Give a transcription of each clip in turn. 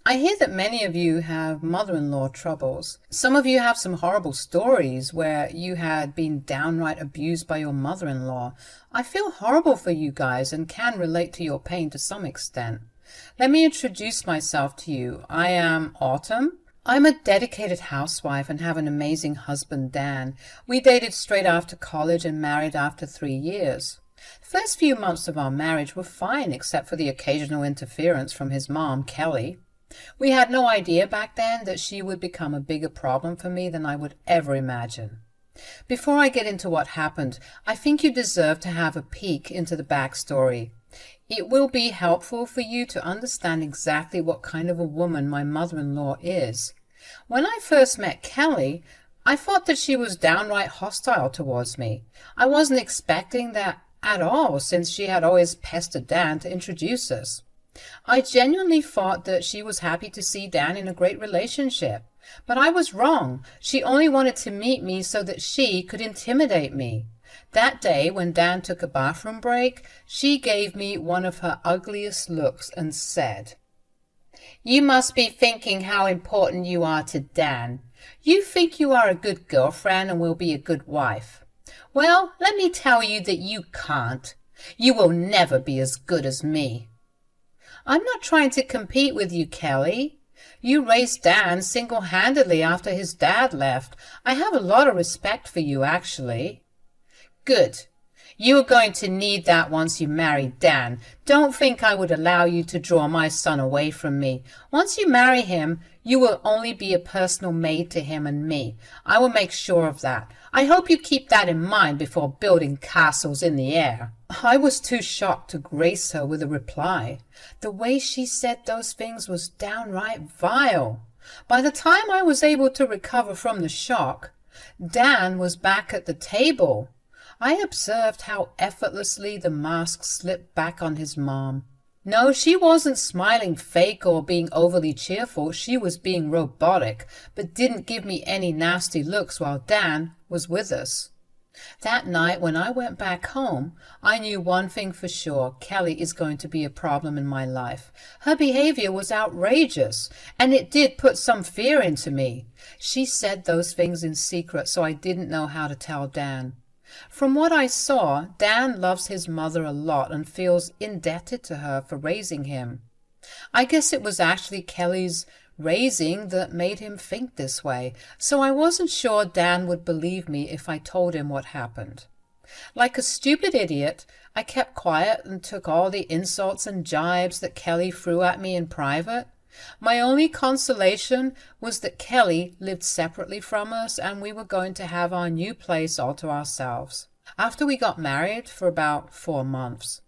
I hear that many of you have mother-in-law troubles. Some of you have some horrible stories where you had been downright abused by your mother-in-law. I feel horrible for you guys and can relate to your pain to some extent. Let me introduce myself to you. I am Autumn. I'm a dedicated housewife and have an amazing husband, Dan. We dated straight after college and married after 3 years. The first few months of our marriage were fine except for the occasional interference from his mom, Kelly. We had no idea back then that she would become a bigger problem for me than I would ever imagine. Before I get into what happened, I think you deserve to have a peek into the backstory. It will be helpful for you to understand exactly what kind of a woman my mother-in-law is. When I first met Kelly, I thought that she was downright hostile towards me. I wasn't expecting that at all, since she had always pestered Dan to introduce us. I genuinely thought that she was happy to see Dan in a great relationship. But I was wrong. She only wanted to meet me so that she could intimidate me. That day, when Dan took a bathroom break, she gave me one of her ugliest looks and said, "You must be thinking how important you are to Dan. You think you are a good girlfriend and will be a good wife. Well, let me tell you that you can't. You will never be as good as me." I'm not trying to compete with you, Kelly. You raised Dan single-handedly after his dad left. I have a lot of respect for you, actually. Good. You are going to need that once you marry Dan. Don't think I would allow you to draw my son away from me. Once you marry him, you will only be a personal maid to him and me. I will make sure of that. I hope you keep that in mind before building castles in the air. I was too shocked to grace her with a reply. The way she said those things was downright vile. By the time I was able to recover from the shock, Dan was back at the table. I observed how effortlessly the mask slipped back on his mom. No, she wasn't smiling fake or being overly cheerful. She was being robotic, but didn't give me any nasty looks while Dan was with us. That night, when I went back home, I knew one thing for sure. Kelly is going to be a problem in my life. Her behavior was outrageous, and it did put some fear into me. She said those things in secret, so I didn't know how to tell Dan. From what I saw, Dan loves his mother a lot and feels indebted to her for raising him. I guess it was actually Kelly's raising that made him think this way, so I wasn't sure Dan would believe me if I told him what happened. Like a stupid idiot, I kept quiet and took all the insults and jibes that Kelly threw at me in private. My only consolation was that Kelly lived separately from us and we were going to have our new place all to ourselves. After we got married for about 4 months,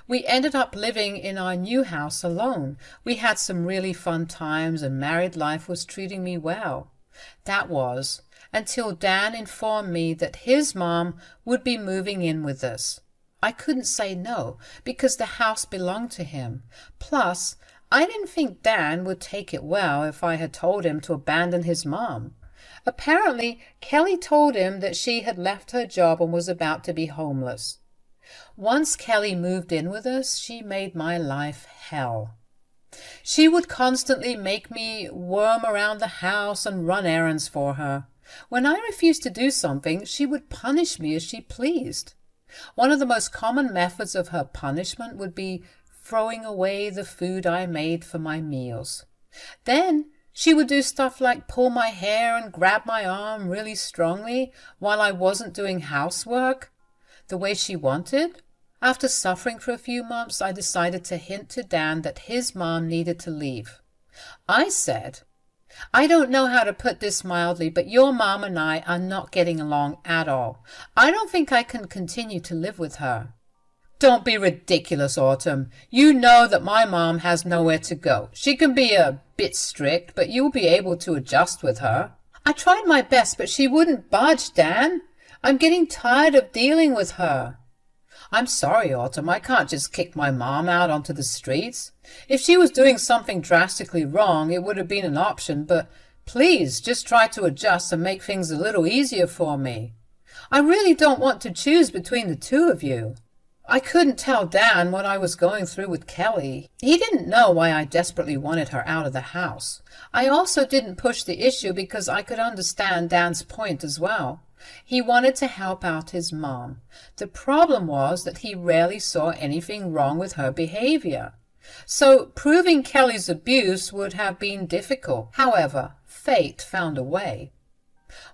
we ended up living in our new house alone. We had some really fun times and married life was treating me well. That was until Dan informed me that his mom would be moving in with us. I couldn't say no because the house belonged to him. Plus, I didn't think Dan would take it well if I had told him to abandon his mom. Apparently, Kelly told him that she had left her job and was about to be homeless. Once Kelly moved in with us, she made my life hell. She would constantly make me worm around the house and run errands for her. When I refused to do something, she would punish me as she pleased. One of the most common methods of her punishment would be throwing away the food I made for my meals. Then she would do stuff like pull my hair and grab my arm really strongly while I wasn't doing housework the way she wanted. After suffering for a few months, I decided to hint to Dan that his mom needed to leave. I said, "I don't know how to put this mildly, but your mom and I are not getting along at all. I don't think I can continue to live with her." "Don't be ridiculous, Autumn. You know that my mom has nowhere to go. She can be a bit strict, but you'll be able to adjust with her." "I tried my best, but she wouldn't budge, Dan. I'm getting tired of dealing with her." "I'm sorry, Autumn. I can't just kick my mom out onto the streets. If she was doing something drastically wrong, it would have been an option, but please just try to adjust and make things a little easier for me. I really don't want to choose between the two of you." I couldn't tell Dan what I was going through with Kelly. He didn't know why I desperately wanted her out of the house. I also didn't push the issue because I could understand Dan's point as well. He wanted to help out his mom. The problem was that he rarely saw anything wrong with her behavior. So proving Kelly's abuse would have been difficult. However, fate found a way.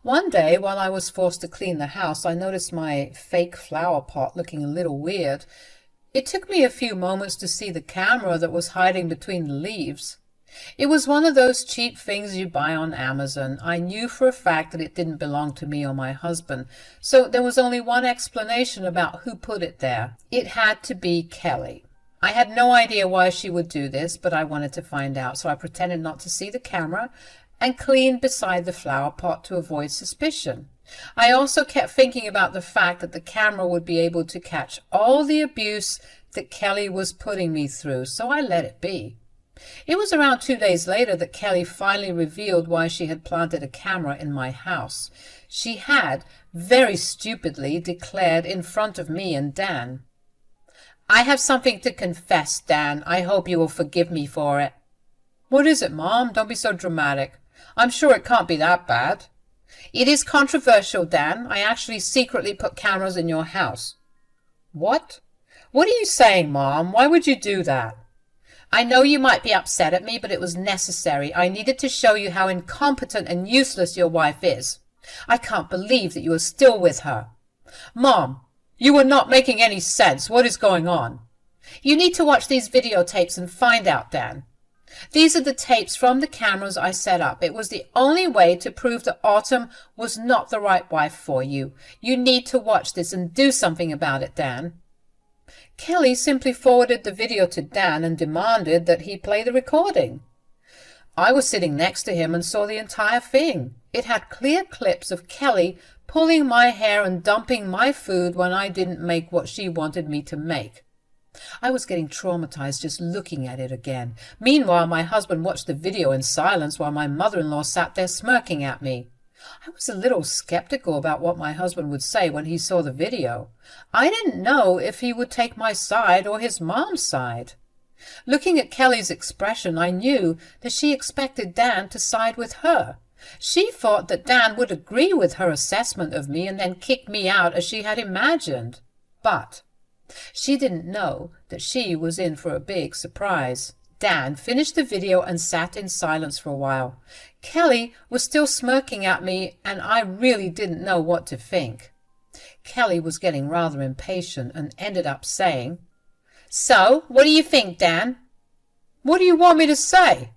One day, while I was forced to clean the house, I noticed my fake flower pot looking a little weird. It took me a few moments to see the camera that was hiding between the leaves. It was one of those cheap things you buy on Amazon. I knew for a fact that it didn't belong to me or my husband, so there was only one explanation about who put it there. It had to be Kelly. I had no idea why she would do this, but I wanted to find out, so I pretended not to see the camera and cleaned beside the flower pot to avoid suspicion. I also kept thinking about the fact that the camera would be able to catch all the abuse that Kelly was putting me through, so I let it be. It was around 2 days later that Kelly finally revealed why she had planted a camera in my house. She had, very stupidly, declared in front of me and Dan, "I have something to confess, Dan. I hope you will forgive me for it." "What is it, Mom? Don't be so dramatic. I'm sure it can't be that bad." "It is controversial, Dan. I actually secretly put cameras in your house." "What? What are you saying, Mom? Why would you do that?" "I know you might be upset at me, but it was necessary. I needed to show you how incompetent and useless your wife is. I can't believe that you are still with her." "Mom, you are not making any sense. What is going on?" "You need to watch these videotapes and find out, Dan. These are the tapes from the cameras I set up. It was the only way to prove that Autumn was not the right wife for you. You need to watch this and do something about it, Dan." Kelly simply forwarded the video to Dan and demanded that he play the recording. I was sitting next to him and saw the entire thing. It had clear clips of Kelly pulling my hair and dumping my food when I didn't make what she wanted me to make. I was getting traumatized just looking at it again. Meanwhile, my husband watched the video in silence while my mother-in-law sat there smirking at me. I was a little skeptical about what my husband would say when he saw the video. I didn't know if he would take my side or his mom's side. Looking at Kelly's expression, I knew that she expected Dan to side with her. She thought that Dan would agree with her assessment of me and then kick me out as she had imagined. But she didn't know that she was in for a big surprise. Dan finished the video and sat in silence for a while. Kelly was still smirking at me, and I really didn't know what to think. Kelly was getting rather impatient and ended up saying, "So, what do you think, Dan?" "What do you want me to say?"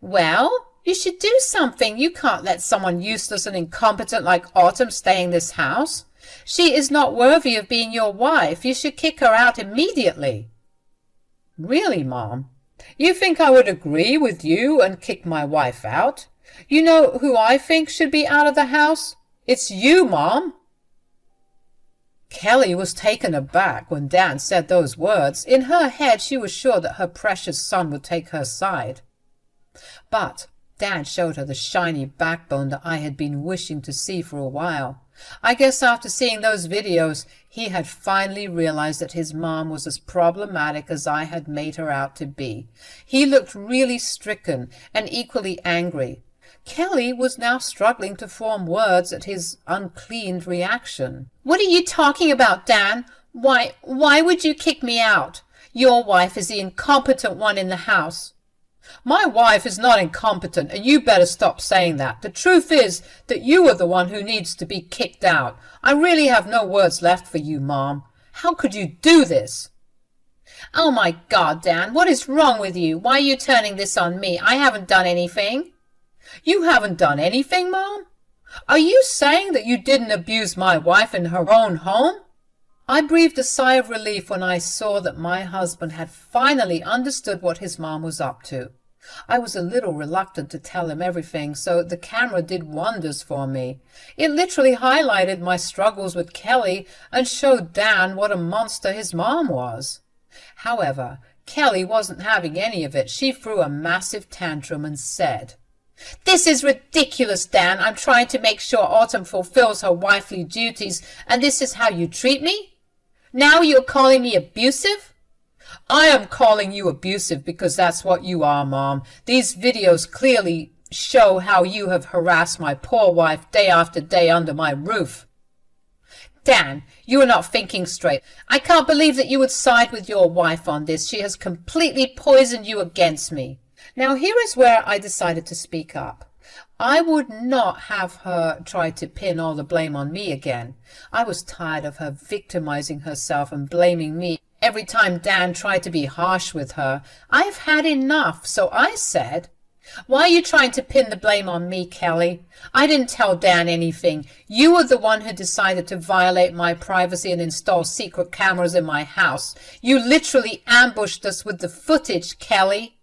"Well, you should do something. You can't let someone useless and incompetent like Autumn stay in this house. She is not worthy of being your wife. You should kick her out immediately." "Really, Mom? You think I would agree with you and kick my wife out? You know who I think should be out of the house? It's you, Mom." Kelly was taken aback when Dan said those words. In her head, she was sure that her precious son would take her side. But Dan showed her the shiny backbone that I had been wishing to see for a while. I guess after seeing those videos, he had finally realized that his mom was as problematic as I had made her out to be. He looked really stricken and equally angry. Kelly was now struggling to form words at his uncleaned reaction. "What are you talking about, Dan? Why would you kick me out? Your wife is the incompetent one in the house." "My wife is not incompetent, and you better stop saying that. The truth is that you are the one who needs to be kicked out. I really have no words left for you, Mom. How could you do this?" "Oh my God, Dan, what is wrong with you? Why are you turning this on me? I haven't done anything." "You haven't done anything, Mom? Are you saying that you didn't abuse my wife in her own home?" I breathed a sigh of relief when I saw that my husband had finally understood what his mom was up to. I was a little reluctant to tell him everything, so the camera did wonders for me. It literally highlighted my struggles with Kelly and showed Dan what a monster his mom was. However, Kelly wasn't having any of it. She threw a massive tantrum and said, "This is ridiculous, Dan. I'm trying to make sure Autumn fulfills her wifely duties, and this is how you treat me? Now you're calling me abusive? I am calling you abusive because that's what you are, Mom. These videos clearly show how you have harassed my poor wife day after day under my roof. Dan, you are not thinking straight. I can't believe that you would side with your wife on this. She has completely poisoned you against me. Now here is where I decided to speak up. I would not have her try to pin all the blame on me again. I was tired of her victimizing herself and blaming me every time Dan tried to be harsh with her. I've had enough, so I said, "Why are you trying to pin the blame on me, Kelly? I didn't tell Dan anything. You were the one who decided to violate my privacy and install secret cameras in my house. You literally ambushed us with the footage, Kelly."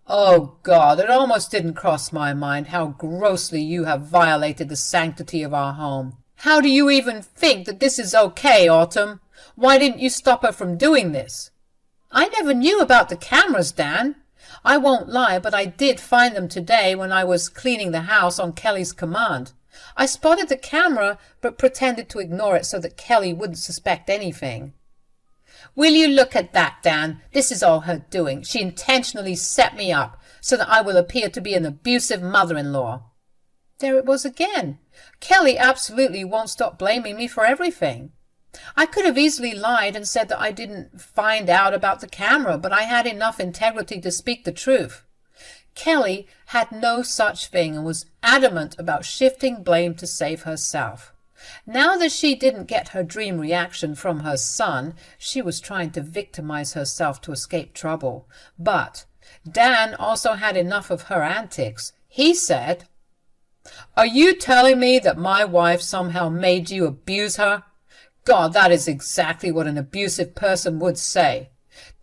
Oh, God, it almost didn't cross my mind how grossly you have violated the sanctity of our home. How do you even think that this is okay, Autumn? Why didn't you stop her from doing this? I never knew about the cameras, Dan. I won't lie, but I did find them today when I was cleaning the house on Kelly's command. I spotted the camera, but pretended to ignore it so that Kelly wouldn't suspect anything. Will you look at that, Dan? This is all her doing. She intentionally set me up so that I will appear to be an abusive mother-in-law. There it was again. Kelly absolutely won't stop blaming me for everything. I could have easily lied and said that I didn't find out about the camera, but I had enough integrity to speak the truth. Kelly had no such thing and was adamant about shifting blame to save herself. Now that she didn't get her dream reaction from her son, she was trying to victimize herself to escape trouble. But Dan also had enough of her antics. He said, "Are you telling me that my wife somehow made you abuse her? God, that is exactly what an abusive person would say.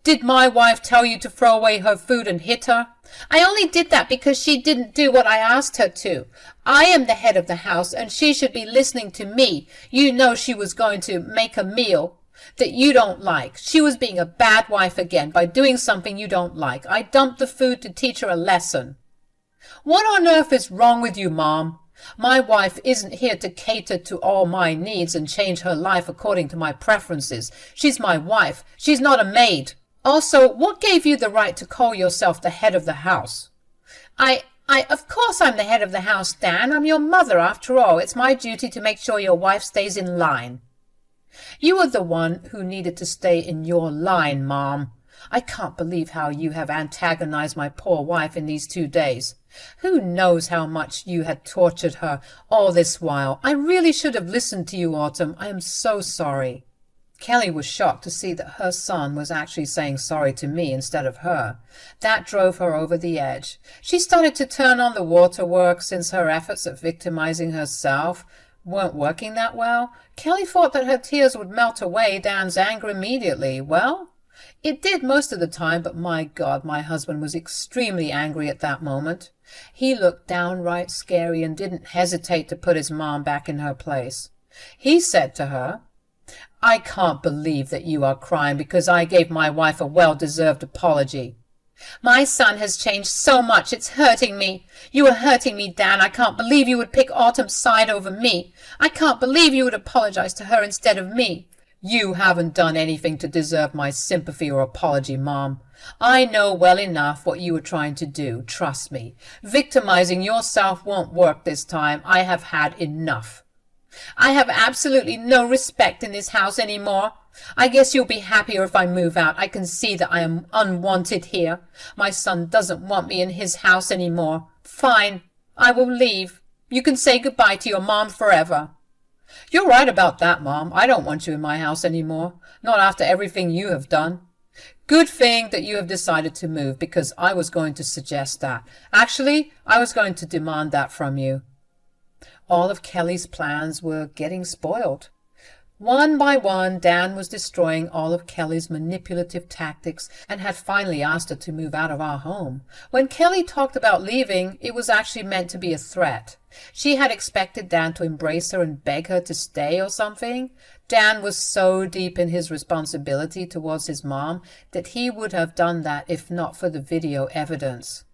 Did my wife tell you to throw away her food and hit her? I only did that because she didn't do what I asked her to. I am the head of the house and she should be listening to me. You know she was going to make a meal that you don't like. She was being a bad wife again by doing something you don't like. I dumped the food to teach her a lesson." What on earth is wrong with you, Mom? My wife isn't here to cater to all my needs and change her life according to my preferences. She's my wife. She's not a maid. Also, what gave you the right to call yourself the head of the house? Of course I'm the head of the house, Dan. I'm your mother, after all. It's my duty to make sure your wife stays in line. You are the one who needed to stay in your line, Mom. I can't believe how you have antagonized my poor wife in these 2 days. Who knows how much you had tortured her all this while. I really should have listened to you, Autumn. I am so sorry. Kelly was shocked to see that her son was actually saying sorry to me instead of her. That drove her over the edge. She started to turn on the waterworks since her efforts at victimizing herself weren't working that well. Kelly thought that her tears would melt away Dan's anger immediately. Well, it did most of the time, but my God, my husband was extremely angry at that moment. He looked downright scary and didn't hesitate to put his mom back in her place. He said to her, "I can't believe that you are crying because I gave my wife a well-deserved apology. My son has changed so much, it's hurting me. You are hurting me, Dan. I can't believe you would pick Autumn's side over me. I can't believe you would apologize to her instead of me. You haven't done anything to deserve my sympathy or apology, Mom. I know well enough what you were trying to do. Trust me. Victimizing yourself won't work this time. I have had enough. I have absolutely no respect in this house anymore. I guess you'll be happier if I move out. I can see that I am unwanted here. My son doesn't want me in his house anymore. Fine, I will leave. You can say goodbye to your mom forever." "You're right about that, Mom. I don't want you in my house anymore. Not after everything you have done. Good thing that you have decided to move, because I was going to suggest that. Actually, I was going to demand that from you." All of Kelly's plans were getting spoiled. One by one, Dan was destroying all of Kelly's manipulative tactics and had finally asked her to move out of our home. When Kelly talked about leaving, it was actually meant to be a threat. She had expected Dan to embrace her and beg her to stay or something. Dan was so deep in his responsibility towards his mom that he would have done that if not for the video evidence.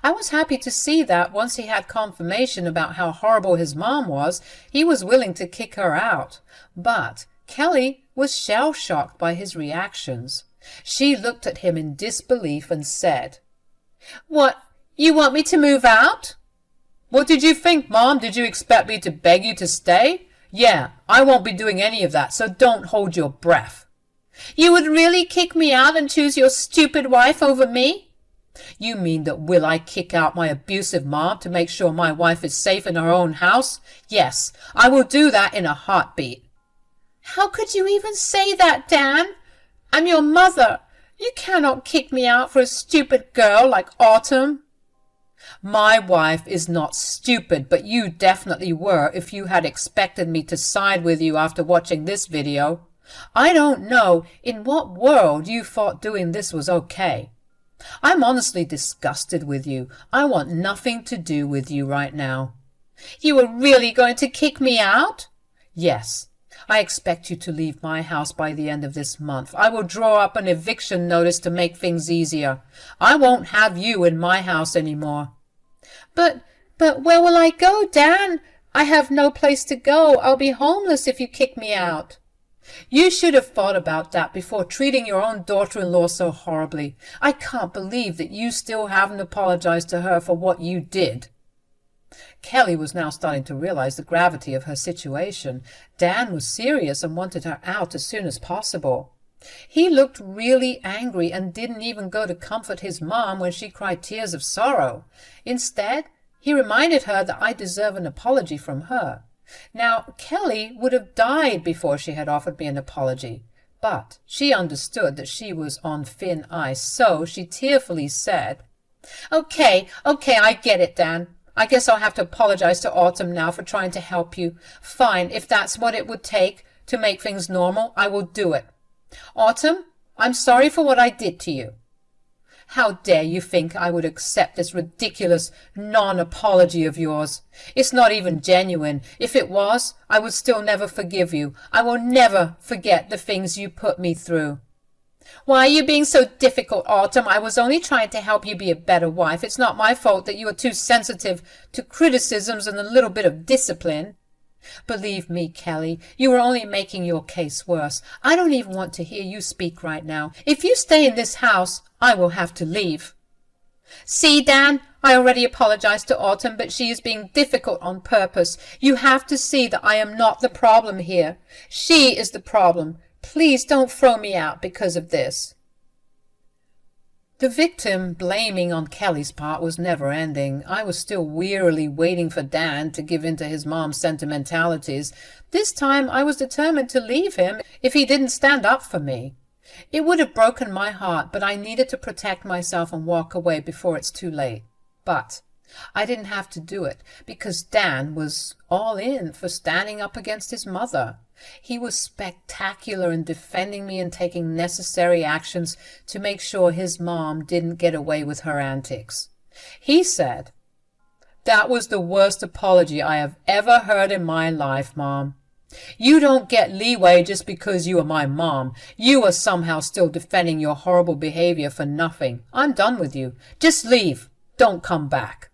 I was happy to see that once he had confirmation about how horrible his mom was, he was willing to kick her out. But Kelly was shell-shocked by his reactions. She looked at him in disbelief and said, "What, you want me to move out?" "What did you think, Mom? Did you expect me to beg you to stay? Yeah, I won't be doing any of that, so don't hold your breath." "You would really kick me out and choose your stupid wife over me?" "You mean that will I kick out my abusive mom to make sure my wife is safe in her own house? Yes, I will do that in a heartbeat." "How could you even say that, Dan? I'm your mother. You cannot kick me out for a stupid girl like Autumn." "My wife is not stupid, but you definitely were if you had expected me to side with you after watching this video. I don't know in what world you thought doing this was okay. I'm honestly disgusted with you. I want nothing to do with you right now." "You are really going to kick me out?" "Yes. I expect you to leave my house by the end of this month. I will draw up an eviction notice to make things easier. I won't have you in my house anymore." But where will I go, Dan? I have no place to go. I'll be homeless if you kick me out." "You should have thought about that before treating your own daughter-in-law so horribly. I can't believe that you still haven't apologized to her for what you did." Kelly was now starting to realize the gravity of her situation. Dan was serious and wanted her out as soon as possible. He looked really angry and didn't even go to comfort his mom when she cried tears of sorrow. Instead, he reminded her that I deserve an apology from her. Now, Kelly would have died before she had offered me an apology, but she understood that she was on thin ice, so she tearfully said, Okay, I get it, Dan. I guess I'll have to apologize to Autumn now for trying to help you. Fine, if that's what it would take to make things normal, I will do it. Autumn, I'm sorry for what I did to you." "How dare you think I would accept this ridiculous non-apology of yours? It's not even genuine. If it was, I would still never forgive you. I will never forget the things you put me through." "Why are you being so difficult, Autumn? I was only trying to help you be a better wife. It's not my fault that you are too sensitive to criticisms and a little bit of discipline." "Believe me, Kelly, you are only making your case worse. I don't even want to hear you speak right now. If you stay in this house, I will have to leave." "See, Dan, I already apologized to Autumn, but she is being difficult on purpose. You have to see that I am not the problem here. She is the problem. Please don't throw me out because of this." The victim blaming on Kelly's part was never ending. I was still wearily waiting for Dan to give in to his mom's sentimentalities. This time I was determined to leave him if he didn't stand up for me. It would have broken my heart, but I needed to protect myself and walk away before it's too late. But I didn't have to do it, because Dan was all in for standing up against his mother. He was spectacular in defending me and taking necessary actions to make sure his mom didn't get away with her antics. He said, "That was the worst apology I have ever heard in my life, Mom. You don't get leeway just because you are my mom. You are somehow still defending your horrible behavior for nothing. I'm done with you. Just leave. Don't come back."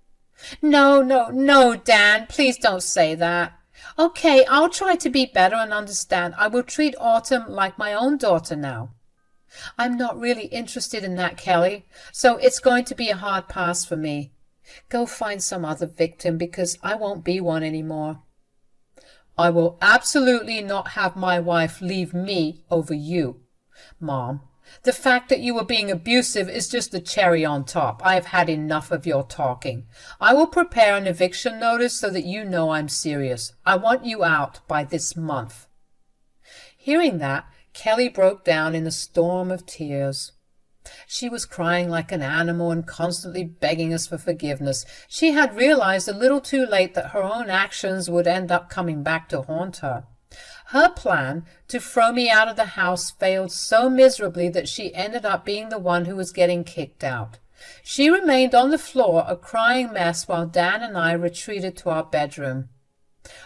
No, Dan. Please don't say that. Okay, I'll try to be better and understand. I will treat Autumn like my own daughter now. I'm not really interested in that, Kelly, so it's going to be a hard pass for me. Go find some other victim, because I won't be one anymore. I will absolutely not have my wife leave me over you, Mom. The fact that you were being abusive is just the cherry on top. I have had enough of your talking. I will prepare an eviction notice so that you know I'm serious. I want you out by this month." Hearing that, Kelly broke down in a storm of tears. She was crying like an animal and constantly begging us for forgiveness. She had realized a little too late that her own actions would end up coming back to haunt her. Her plan to throw me out of the house failed so miserably that she ended up being the one who was getting kicked out. She remained on the floor, a crying mess, while Dan and I retreated to our bedroom.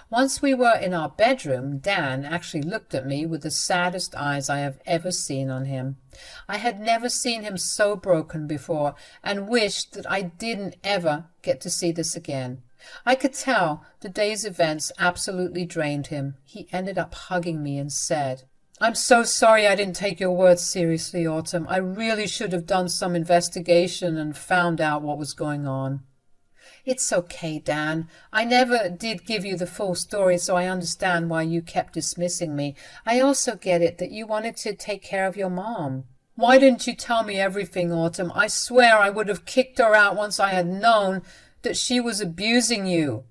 Once we were in our bedroom, Dan actually looked at me with the saddest eyes I have ever seen on him. I had never seen him so broken before, and wished that I didn't ever get to see this again. I could tell the day's events absolutely drained him. He ended up hugging me and said, "I'm so sorry I didn't take your words seriously, Autumn. I really should have done some investigation and found out what was going on." "It's okay, Dan. I never did give you the full story, so I understand why you kept dismissing me. I also get it that you wanted to take care of your mom." "Why didn't you tell me everything, Autumn? I swear I would have kicked her out once I had known that she was abusing you."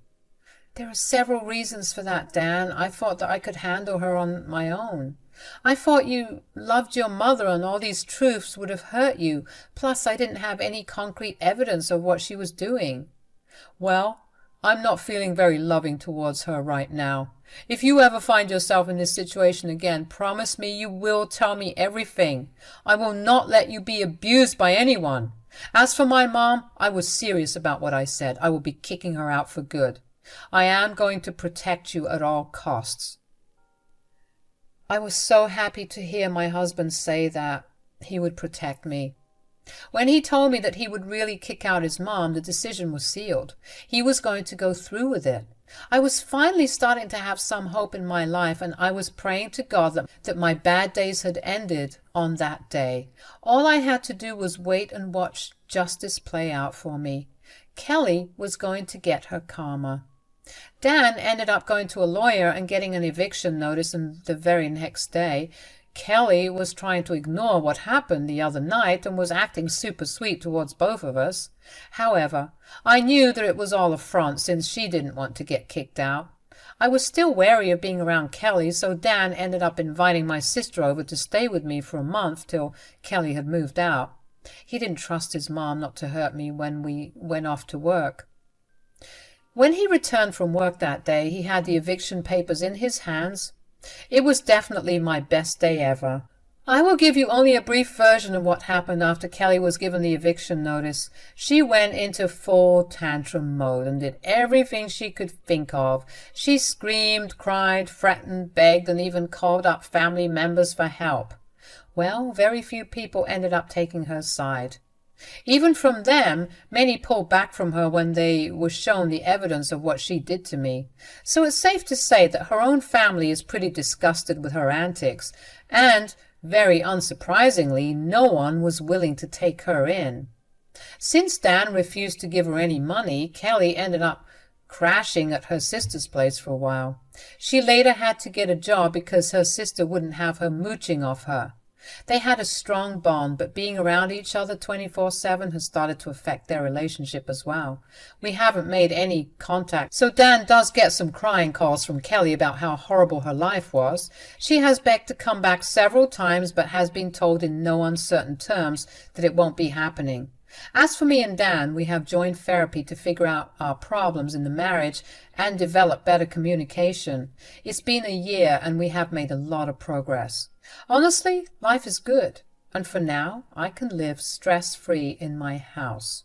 "There are several reasons for that, Dan. I thought that I could handle her on my own. I thought you loved your mother and all these truths would have hurt you. Plus, I didn't have any concrete evidence of what she was doing." "Well, I'm not feeling very loving towards her right now. If you ever find yourself in this situation again, promise me you will tell me everything. I will not let you be abused by anyone. As for my mom, I was serious about what I said. I will be kicking her out for good. I am going to protect you at all costs." I was so happy to hear my husband say that he would protect me. When he told me that he would really kick out his mom, the decision was sealed. He was going to go through with it. I was finally starting to have some hope in my life, and I was praying to God that my bad days had ended on that day. All I had to do was wait and watch justice play out for me. Kelly was going to get her karma. Dan ended up going to a lawyer and getting an eviction notice, and the very next day Kelly was trying to ignore what happened the other night and was acting super sweet towards both of us. However, I knew that it was all a front since she didn't want to get kicked out. I was still wary of being around Kelly, so Dan ended up inviting my sister over to stay with me for a month till Kelly had moved out. He didn't trust his mom not to hurt me when we went off to work. When he returned from work that day, he had the eviction papers in his hands. It was definitely my best day ever. I will give you only a brief version of what happened after Kelly was given the eviction notice. She went into full tantrum mode and did everything she could think of. She screamed, cried, threatened, begged, and even called up family members for help. Well, very few people ended up taking her side. Even from them, many pulled back from her when they were shown the evidence of what she did to me. So it's safe to say that her own family is pretty disgusted with her antics, and, very unsurprisingly, no one was willing to take her in. Since Dan refused to give her any money, Kelly ended up crashing at her sister's place for a while. She later had to get a job because her sister wouldn't have her mooching off her. They had a strong bond, but being around each other 24/7 has started to affect their relationship as well. We haven't made any contact, so Dan does get some crying calls from Kelly about how horrible her life was. She has begged to come back several times, but has been told in no uncertain terms that it won't be happening. As for me and Dan, we have joined therapy to figure out our problems in the marriage and develop better communication. It's been a year and we have made a lot of progress. Honestly, life is good, and for now I can live stress-free in my house.